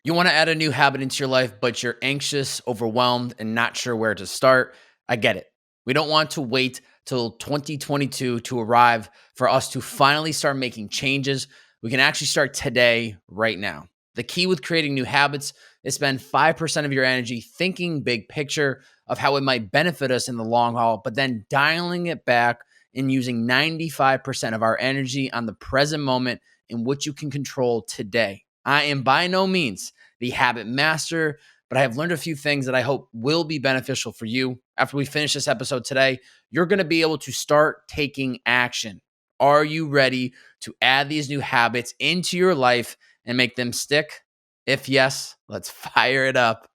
You want to add a new habit into your life, but you're anxious, overwhelmed, and not sure where to start. I get it. We don't want to wait till 2022 to arrive for us to finally start making changes. We can actually start today, right now. The key with creating new habits is spend 5% of your energy thinking big picture of how it might benefit us in the long haul, but then dialing it back and using 95% of our energy on the present moment in which you can control today. I am by no means the habit master, but I have learned a few things that I hope will be beneficial for you. After we finish this episode today, you're going to be able to start taking action. Are you ready to add these new habits into your life and make them stick? If yes, let's fire it up.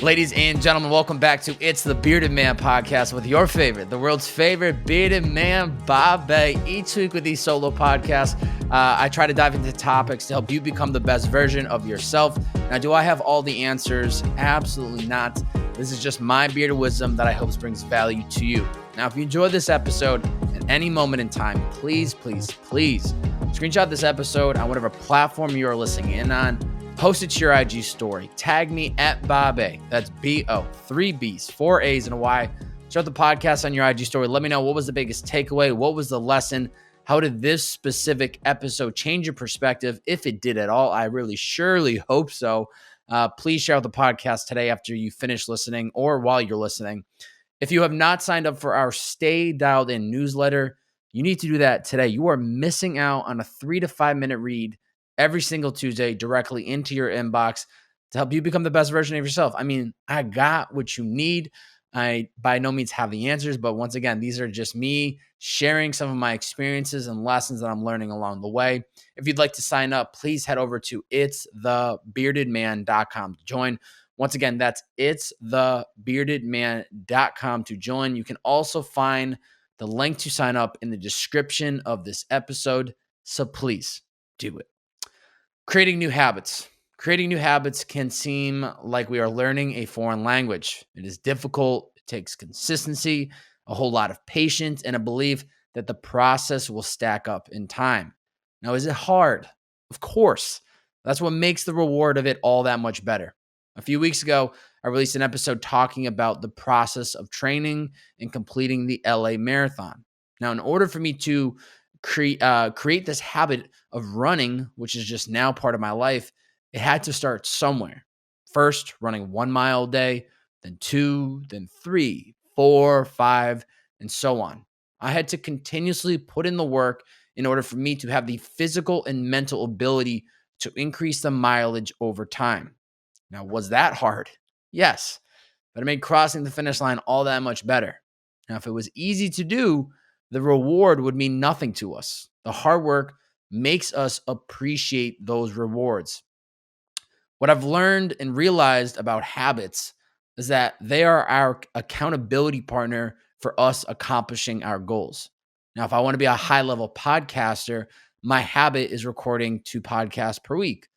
Ladies and gentlemen, welcome back to It's the Bearded Man podcast with your favorite, the world's favorite bearded man, Babe. Each week with these solo podcasts, I try to dive into topics to help you become the best version of yourself. Now, do I have all the answers? Absolutely not. This is just my bearded wisdom that I hope brings value to you. Now, if you enjoyed this episode at any moment in time, please screenshot this episode on whatever platform you are listening in on. Post it to your IG story. Tag me at Babe. That's B-O, 3 B's, 4 A's, and a Y. Start the podcast on your IG story. Let me know what was the biggest takeaway. What was the lesson? How did this specific episode change your perspective? If it did at all, I really surely hope so. Please share out the podcast today after you finish listening or while you're listening. If you have not signed up for our Stay Dialed In newsletter, you need to do that today. You are missing out on a 3 to 5 minute read every single Tuesday directly into your inbox to help you become the best version of yourself. I mean, I got what you need. I by no means have the answers, but once again, these are just me sharing some of my experiences and lessons that I'm learning along the way. If you'd like to sign up, please head over to itsthebeardedman.com to join. Once again, that's itsthebeardedman.com to join. You can also find the link to sign up in the description of this episode, so please do it. Creating new habits. Creating new habits can seem like we are learning a foreign language. It is difficult. It takes consistency, a whole lot of patience, and a belief that the process will stack up in time. Now, is it hard? Of course. That's what makes the reward of it all that much better. A few weeks ago, I released an episode talking about the process of training and completing the LA Marathon. Now, in order for me to create this habit of running, which is just now part of my life, it had to start somewhere. First, running 1 mile a day, then 2, then 3, 4, 5, and so on. I had to continuously put in the work in order for me to have the physical and mental ability to increase the mileage over time. Now, was that hard? Yes, but it made crossing the finish line all that much better. Now, if it was easy to do, the reward would mean nothing to us. The hard work makes us appreciate those rewards. What I've learned and realized about habits is that they are our accountability partner for us accomplishing our goals. Now, if I want to be a high level podcaster, my habit is recording 2 podcasts per week.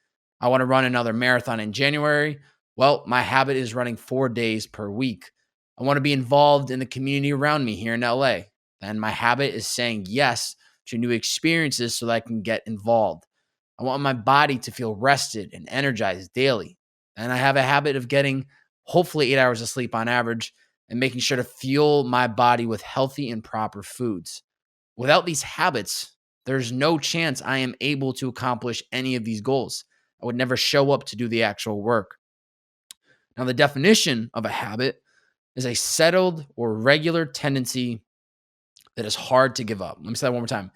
I want to run another marathon in January. Well, my habit is running 4 days per week. I want to be involved in the community around me here in LA. Then my habit is saying yes to new experiences so that I can get involved. I want my body to feel rested and energized daily. And I have a habit of getting hopefully 8 hours of sleep on average and making sure to fuel my body with healthy and proper foods. Without these habits, there's no chance I am able to accomplish any of these goals. I would never show up to do the actual work. Now, the definition of a habit is a settled or regular tendency that is hard to give up. Let me say that one more time.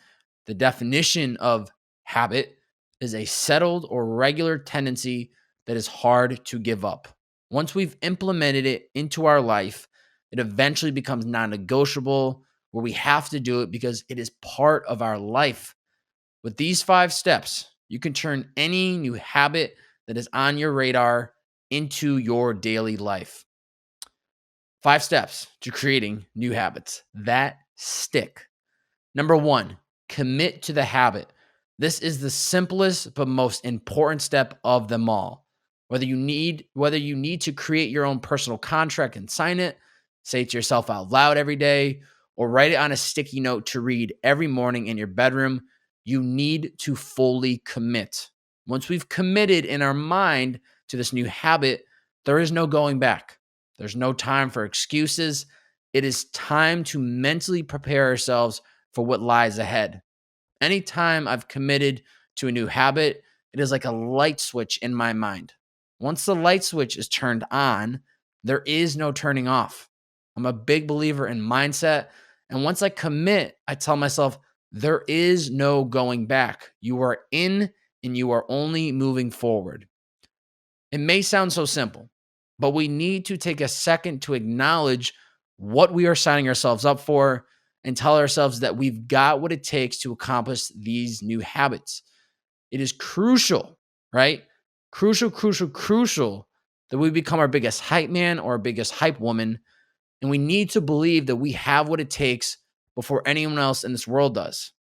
The definition of habit is a settled or regular tendency that is hard to give up. Once we've implemented it into our life, it eventually becomes non-negotiable, where we have to do it because it is part of our life. With these 5 steps, you can turn any new habit that is on your radar into your daily life. 5 steps to creating new habits that stick. Number 1, commit to the habit. This is the simplest but most important step of them all. Whether you need to create your own personal contract and sign it, say it to yourself out loud every day, or write it on a sticky note to read every morning in your bedroom, you need to fully commit. Once we've committed in our mind to this new habit, there is no going back. There's no time for excuses. It is time to mentally prepare ourselves for what lies ahead. Anytime I've committed to a new habit, it is like a light switch in my mind. Once the light switch is turned on, there is no turning off. I'm a big believer in mindset. And once I commit, I tell myself, there is no going back. You are in and you are only moving forward. It may sound so simple, but we need to take a second to acknowledge what we are signing ourselves up for and tell ourselves that we've got what it takes to accomplish these new habits. It is crucial, right? Crucial that we become our biggest hype man or our biggest hype woman. And we need to believe that we have what it takes before anyone else in this world does.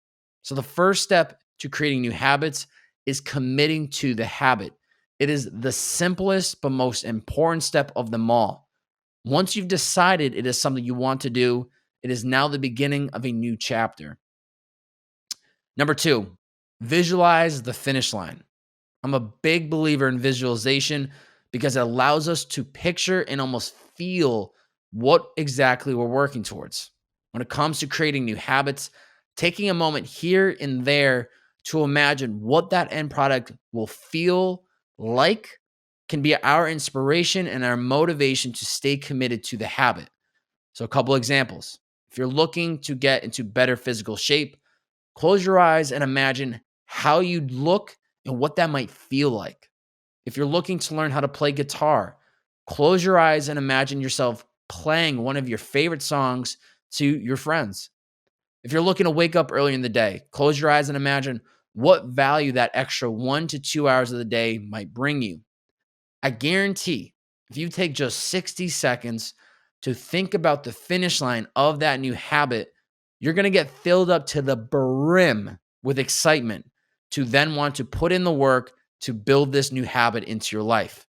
So the first step to creating new habits is committing to the habit. It is the simplest but most important step of them all. Once you've decided it is something you want to do, it is now the beginning of a new chapter. Number 2, visualize the finish line. I'm a big believer in visualization because it allows us to picture and almost feel what exactly we're working towards. When it comes to creating new habits, taking a moment here and there to imagine what that end product will feel like can be our inspiration and our motivation to stay committed to the habit. So, a couple examples. If you're looking to get into better physical shape, close your eyes and imagine how you'd look and what that might feel like. If you're looking to learn how to play guitar, close your eyes and imagine yourself playing one of your favorite songs to your friends. If you're looking to wake up early in the day, close your eyes and imagine what value that extra 1 to 2 hours of the day might bring you. I guarantee if you take just 60 seconds to think about the finish line of that new habit, you're going to get filled up to the brim with excitement to then want to put in the work to build this new habit into your life.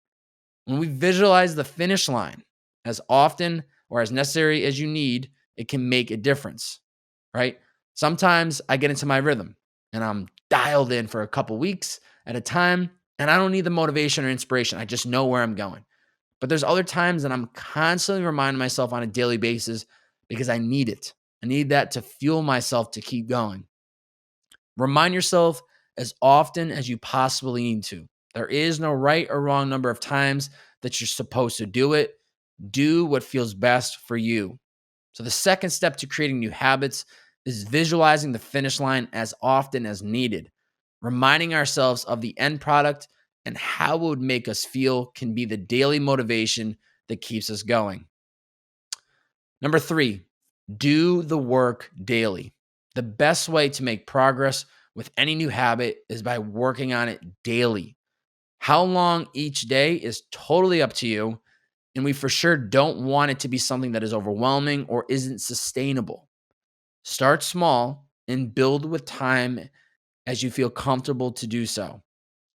When we visualize the finish line as often or as necessary as you need, it can make a difference, right? Sometimes I get into my rhythm and I'm dialed in for a couple weeks at a time, and I don't need the motivation or inspiration. I just know where I'm going. But there's other times that I'm constantly reminding myself on a daily basis because I need it. I need that to fuel myself to keep going. Remind yourself as often as you possibly need to. There is no right or wrong number of times that you're supposed to do it. Do what feels best for you. So the second step to creating new habits is visualizing the finish line as often as needed. Reminding ourselves of the end product and how it would make us feel can be the daily motivation that keeps us going. Number 3, do the work daily. The best way to make progress with any new habit is by working on it daily. How long each day is totally up to you, and we for sure don't want it to be something that is overwhelming or isn't sustainable. Start small and build with time as you feel comfortable to do so.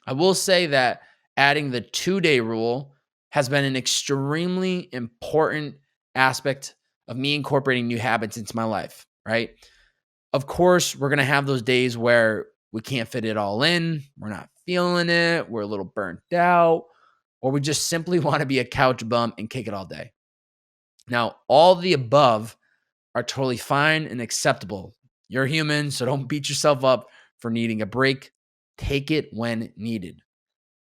I will say that adding the 2-day rule has been an extremely important aspect of me incorporating new habits into my life, right? Of course, we're going to have those days where we can't fit it all in. We're not feeling it. We're a little burnt out, or we just simply want to be a couch bum and kick it all day. Now, all the above are totally fine and acceptable. You're human, so don't beat yourself up for needing a break. Take it when needed.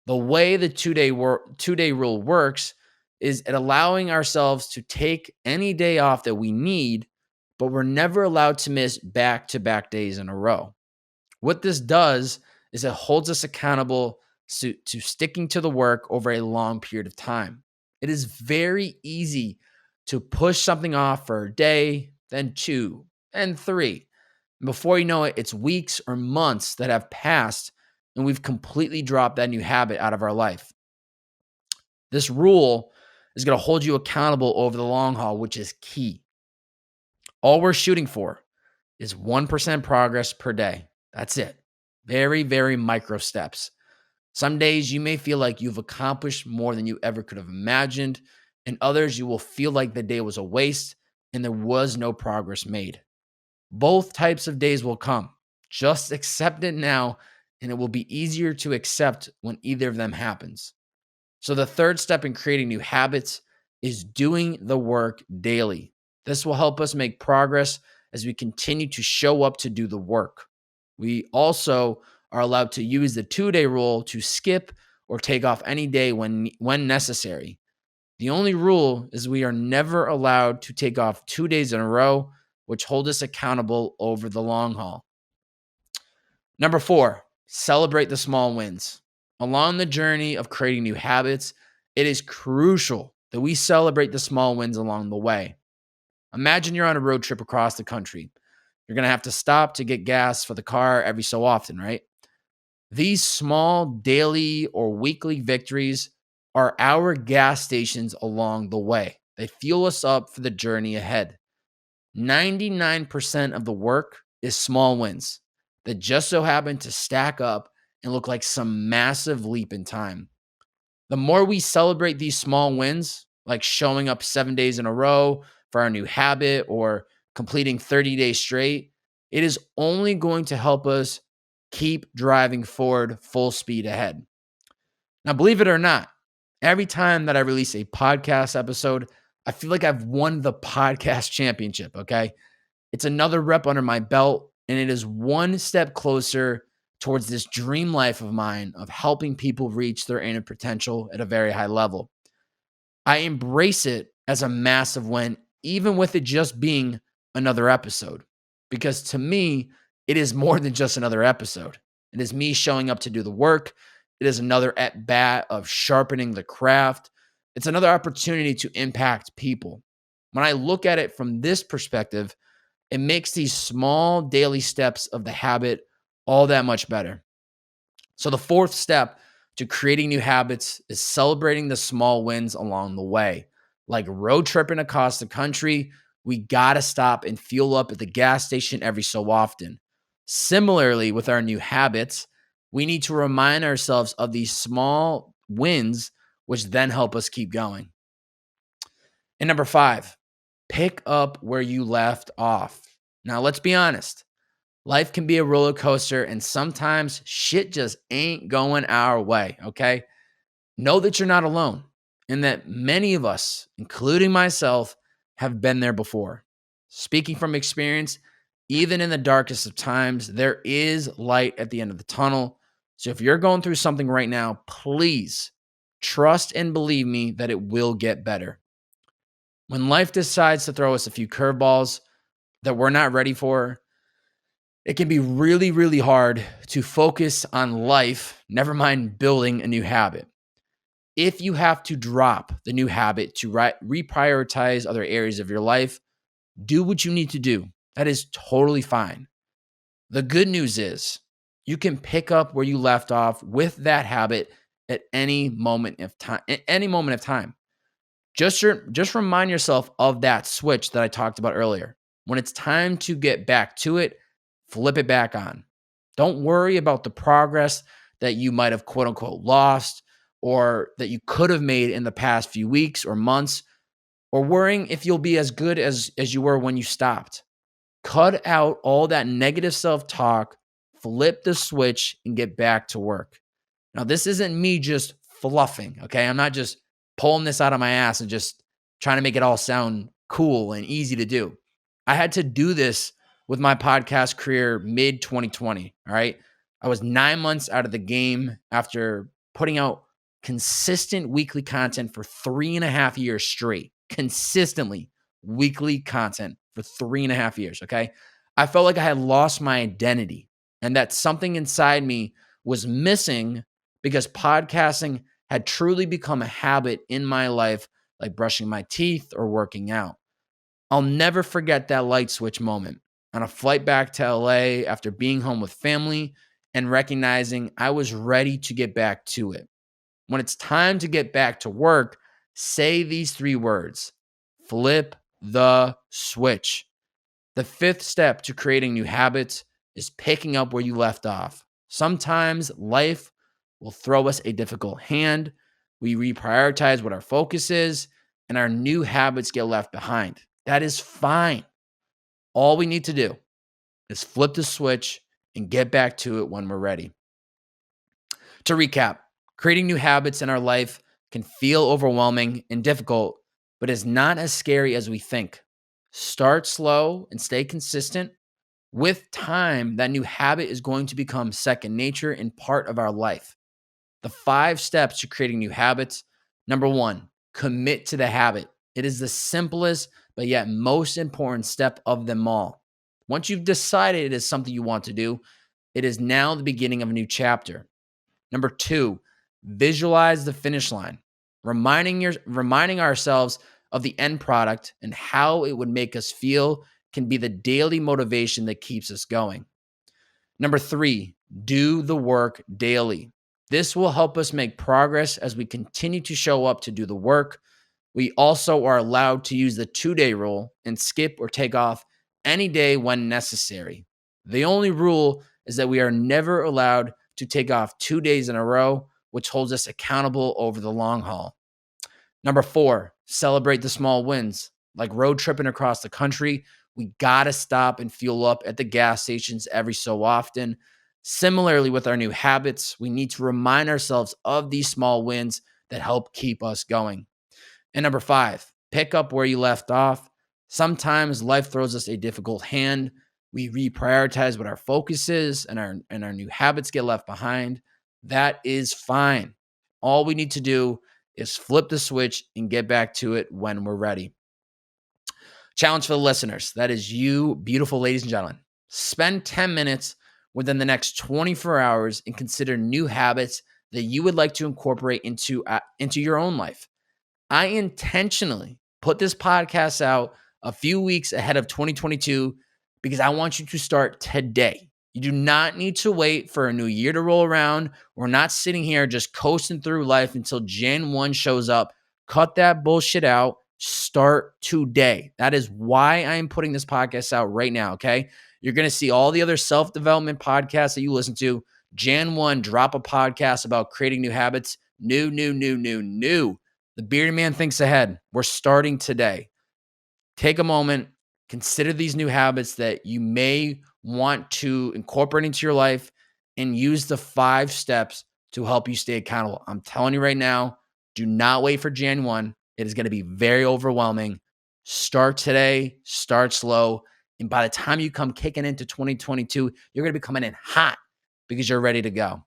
The way the 2-day rule works is at allowing ourselves to take any day off that we need, but we're never allowed to miss back-to-back days in a row. What this does is it holds us accountable to sticking to the work over a long period of time. It is very easy to push something off for a day, then 2, and 3. And before you know it, it's weeks or months that have passed and we've completely dropped that new habit out of our life. This rule is going to hold you accountable over the long haul, which is key. All we're shooting for is 1% progress per day. That's it. Very, very micro steps. Some days you may feel like you've accomplished more than you ever could have imagined, and others you will feel like the day was a waste and there was no progress made. Both types of days will come. Just accept it now, and it will be easier to accept when either of them happens. So, the third step in creating new habits is doing the work daily. This will help us make progress as we continue to show up to do the work. We also are allowed to use the 2-day rule to skip or take off any day when necessary. The only rule is we are never allowed to take off 2 days in a row, which hold us accountable over the long haul. Number 4, celebrate the small wins. Along the journey of creating new habits, it is crucial that we celebrate the small wins along the way. Imagine you're on a road trip across the country. You're going to have to stop to get gas for the car every so often, right? These small daily or weekly victories are our gas stations along the way. They fuel us up for the journey ahead. 99% of the work is small wins that just so happen to stack up and look like some massive leap in time. The more we celebrate these small wins, like showing up 7 days in a row for our new habit or completing 30 days straight, it is only going to help us keep driving forward full speed ahead. Now, believe it or not, every time that I release a podcast episode, I feel like I've won the podcast championship, okay? It's another rep under my belt, and it is one step closer towards this dream life of mine of helping people reach their inner potential at a very high level. I embrace it as a massive win, even with it just being another episode, because to me, it is more than just another episode. It is me showing up to do the work. It is another at bat of sharpening the craft. It's another opportunity to impact people. When I look at it from this perspective, it makes these small daily steps of the habit all that much better. So the fourth step to creating new habits is celebrating the small wins along the way. Like road tripping across the country, we got to stop and fuel up at the gas station every so often. Similarly, with our new habits, we need to remind ourselves of these small wins, which then help us keep going. And number 5, pick up where you left off. Now, let's be honest. Life can be a roller coaster, and sometimes shit just ain't going our way, okay? Know that you're not alone, and that many of us, including myself, have been there before. Speaking from experience, even in the darkest of times, there is light at the end of the tunnel. So if you're going through something right now, please trust and believe me that it will get better. When life decides to throw us a few curveballs that we're not ready for, it can be really, really hard to focus on life, never mind building a new habit. If you have to drop the new habit to reprioritize other areas of your life, do what you need to do. That is totally fine. The good news is you can pick up where you left off with that habit at any moment of time. Just remind yourself of that switch that I talked about earlier. When it's time to get back to it, flip it back on. Don't worry about the progress that you might have quote unquote lost or that you could have made in the past few weeks or months, or worrying if you'll be as good as you were when you stopped. Cut out all that negative self-talk, flip the switch, and get back to work. Now, this isn't me just fluffing, okay? I'm not just pulling this out of my ass and just trying to make it all sound cool and easy to do. I had to do this with my podcast career mid-2020, all right? I was 9 months out of the game after putting out consistent weekly content for 3.5 years straight. Consistently weekly content for 3.5 years, okay? I felt like I had lost my identity and that something inside me was missing because podcasting had truly become a habit in my life, like brushing my teeth or working out. I'll never forget that light switch moment on a flight back to LA after being home with family and recognizing I was ready to get back to it. When it's time to get back to work, say these 3 words: flip the switch. The 5th step to creating new habits is picking up where you left off. Sometimes life will throw us a difficult hand. We reprioritize what our focus is, and our new habits get left behind. That is fine. All we need to do is flip the switch and get back to it when we're ready. To recap, creating new habits in our life can feel overwhelming and difficult, but is not as scary as we think. Start slow and stay consistent. With time, that new habit is going to become second nature and part of our life. The 5 steps to creating new habits. Number 1, commit to the habit. It is the simplest, but yet most important step of them all. Once you've decided it is something you want to do, it is now the beginning of a new chapter. Number 2, visualize the finish line, reminding ourselves of the end product and how it would make us feel can be the daily motivation that keeps us going. Number 3, do the work daily. This will help us make progress as we continue to show up to do the work. We also are allowed to use the 2-day rule and skip or take off any day when necessary. The only rule is that we are never allowed to take off 2 days in a row, which holds us accountable over the long haul. Number 4, celebrate the small wins. Like road tripping across the country, we gotta stop and fuel up at the gas stations every so often. Similarly, with our new habits, we need to remind ourselves of these small wins that help keep us going. And number 5, pick up where you left off. Sometimes life throws us a difficult hand. We reprioritize what our focus is, and our new habits get left behind. That is fine. All we need to do is flip the switch and get back to it when we're ready. Challenge for the listeners. That is you, beautiful ladies and gentlemen. Spend 10 minutes within the next 24 hours and consider new habits that you would like to incorporate into your own life. I intentionally put this podcast out a few weeks ahead of 2022 because I want you to start today. You do not need to wait for a new year to roll around. We're not sitting here just coasting through life until Jan 1 shows up. Cut that bullshit out. Start today. That is why I am putting this podcast out right now, okay? You're going to see all the other self-development podcasts that you listen to. Jan 1, drop a podcast about creating new habits. New. The Bearded Man thinks ahead. We're starting today. Take a moment. Consider these new habits that you may want to incorporate into your life and use the 5 steps to help you stay accountable. I'm telling you right now, do not wait for Jan 1. It is going to be very overwhelming. Start today, start slow. And by the time you come kicking into 2022, you're going to be coming in hot because you're ready to go.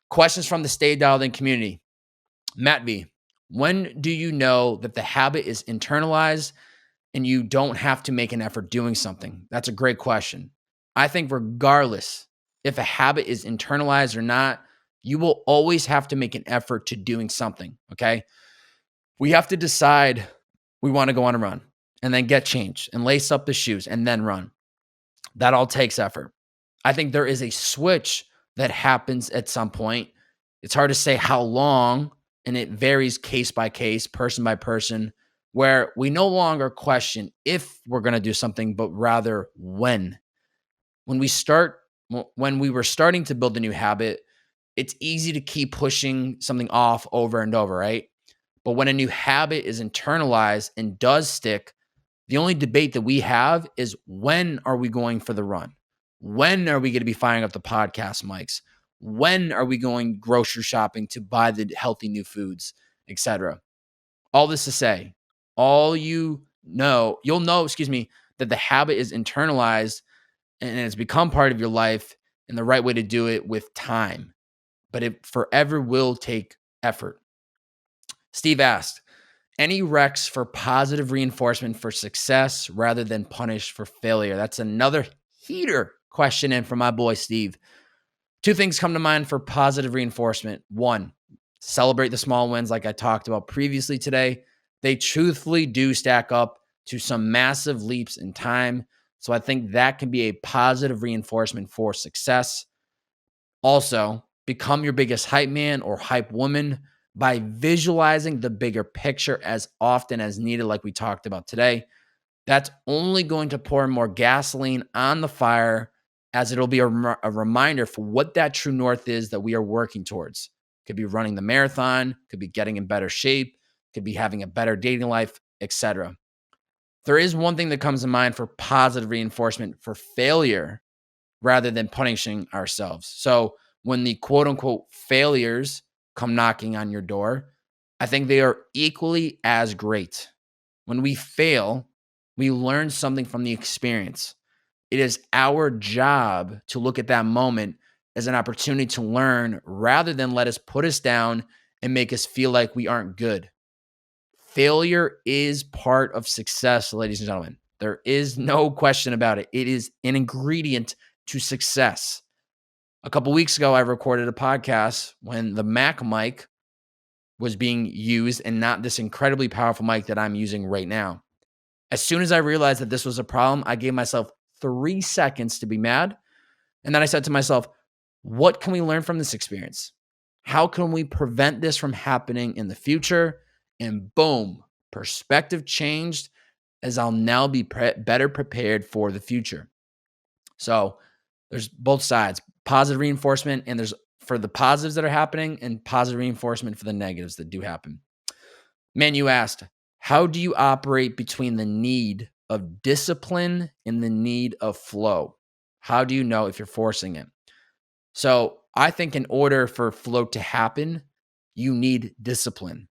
Questions from the Stay Dialed In community. Matt V, when do you know that the habit is internalized and you don't have to make an effort doing something? That's a great question. I think regardless if a habit is internalized or not, you will always have to make an effort to doing something, okay? We have to decide we want to go on a run and then get changed and lace up the shoes and then run. That all takes effort. I think there is a switch that happens at some point. It's hard to say how long, and it varies case by case, person by person, where we no longer question if we're going to do something, but rather when. When we were starting to build a new habit, it's easy to keep pushing something off over and over, right? But when a new habit is internalized and does stick, the only debate that we have is when are we going for the run? When are we going to be firing up the podcast mics? When are we going grocery shopping to buy the healthy new foods, etc.? All this to say, you'll know, that the habit is internalized and it's become part of your life, and the right way to do it with time. But it forever will take effort. Steve asked, any recs for positive reinforcement for success rather than punish for failure? That's another heater question in from my boy Steve. 2 things come to mind for positive reinforcement. 1, celebrate the small wins like I talked about previously today. They truthfully do stack up to some massive leaps in time. So I think that can be a positive reinforcement for success. Also, become your biggest hype man or hype woman by visualizing the bigger picture as often as needed, like we talked about today. That's only going to pour more gasoline on the fire as it'll be a reminder for what that true north is that we are working towards. Could be running the marathon, could be getting in better shape, could be having a better dating life, etc. There is one thing that comes to mind for positive reinforcement for failure rather than punishing ourselves. So when the quote unquote failures come knocking on your door, I think they are equally as great. When we fail, we learn something from the experience. It is our job to look at that moment as an opportunity to learn rather than let us put us down and make us feel like we aren't good. Failure is part of success, ladies and gentlemen. There is no question about it. It is an ingredient to success. A couple weeks ago, I recorded a podcast when the Mac mic was being used and not this incredibly powerful mic that I'm using right now. As soon as I realized that this was a problem, I gave myself 3 seconds to be mad. And then I said to myself, what can we learn from this experience? How can we prevent this from happening in the future? And boom, perspective changed as I'll now be better prepared for the future. So there's both sides, positive reinforcement, and there's for the positives that are happening and positive reinforcement for the negatives that do happen. Man, you asked, how do you operate between the need of discipline and the need of flow? How do you know if you're forcing it? So I think in order for flow to happen, you need discipline.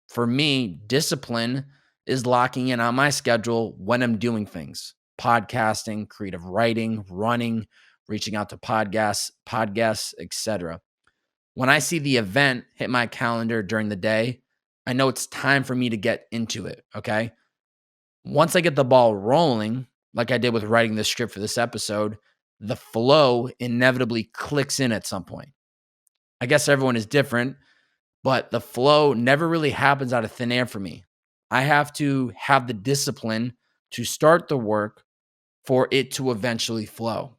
For me, discipline is locking in on my schedule when I'm doing things, podcasting, creative writing, running, reaching out to podcasts, etc. When I see the event hit my calendar during the day, I know it's time for me to get into it, okay? Once I get the ball rolling, like I did with writing the script for this episode, the flow inevitably clicks in at some point. I guess everyone is different, but the flow never really happens out of thin air for me. I have to have the discipline to start the work for it to eventually flow.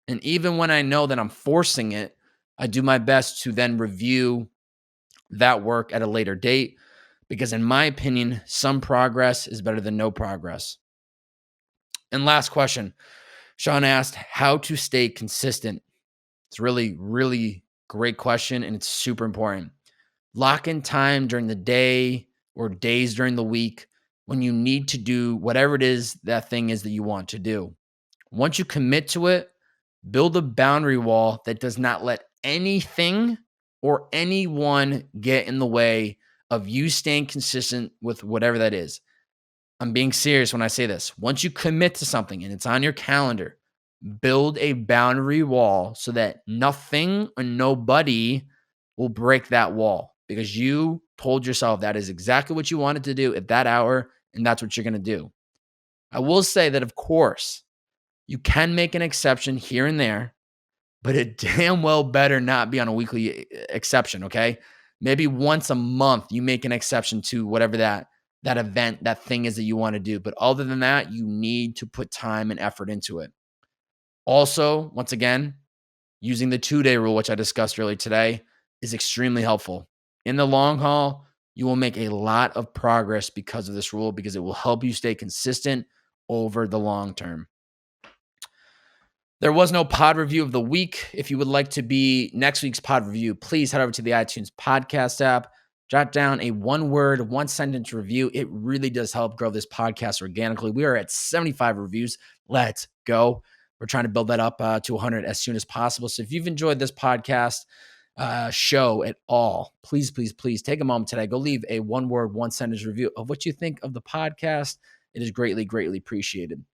And even when I know that I'm forcing it, I do my best to then review that work at a later date, because in my opinion, some progress is better than no progress. And last question, Sean asked how to stay consistent. It's really, really great question, and it's super important. Lock in time during the day or days during the week when you need to do whatever it is that thing is that you want to do. Once you commit to it, build a boundary wall that does not let anything or anyone get in the way of you staying consistent with whatever that is. I'm being serious when I say this. Once you commit to something and it's on your calendar, build a boundary wall so that nothing or nobody will break that wall, because you told yourself that is exactly what you wanted to do at that hour, and that's what you're going to do. I will say that, of course, you can make an exception here and there, but it damn well better not be on a weekly exception, okay? Maybe once a month you make an exception to whatever that event, that thing is that you want to do. But other than that, you need to put time and effort into it. Also, once again, using the 2-day rule, which I discussed earlier today, is extremely helpful. In the long haul, you will make a lot of progress because of this rule, because it will help you stay consistent over the long term. There was no pod review of the week. If you would like to be next week's pod review, please head over to the iTunes podcast app, jot down a 1-word, 1-sentence review. It really does help grow this podcast organically. We are at 75 reviews. Let's go. We're trying to build that up to 100 as soon as possible. So if you've enjoyed this podcast show at all, please, please, please take a moment today. Go leave a 1-word, 1-sentence review of what you think of the podcast. It is greatly, greatly appreciated.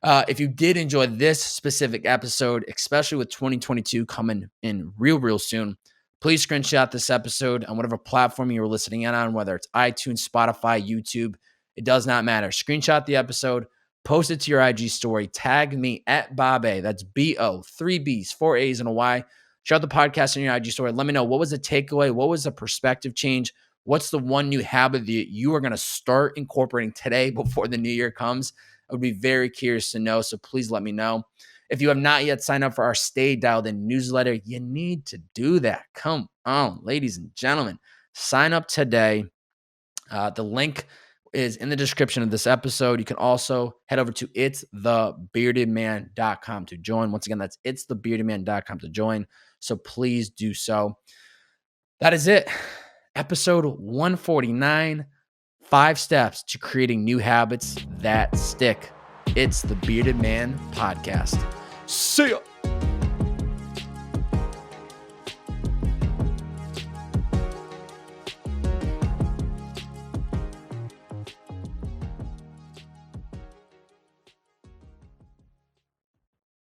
If you did enjoy this specific episode, especially with 2022 coming in real soon, please screenshot this episode on whatever platform you were listening in on, whether it's iTunes, Spotify, YouTube. It does not matter. Screenshot the episode, post it to your IG story, tag me at Bob-A. That's B-O, 3 B's, 4 A's, and a Y. Share the podcast on your IG story. Let me know, what was the takeaway? What was the perspective change? What's the one new habit that you are going to start incorporating today before the new year comes? I would be very curious to know, so please let me know. If you have not yet signed up for our Stay Dialed In newsletter, you need to do that. Come on, ladies and gentlemen. Sign up today. The link is in the description of this episode. You can also head over to itsthebeardedman.com to join. Once again, that's itsthebeardedman.com to join. So please do so. That is it. Episode 149, 5 steps to creating new habits that stick. It's the Bearded Man Podcast. See ya.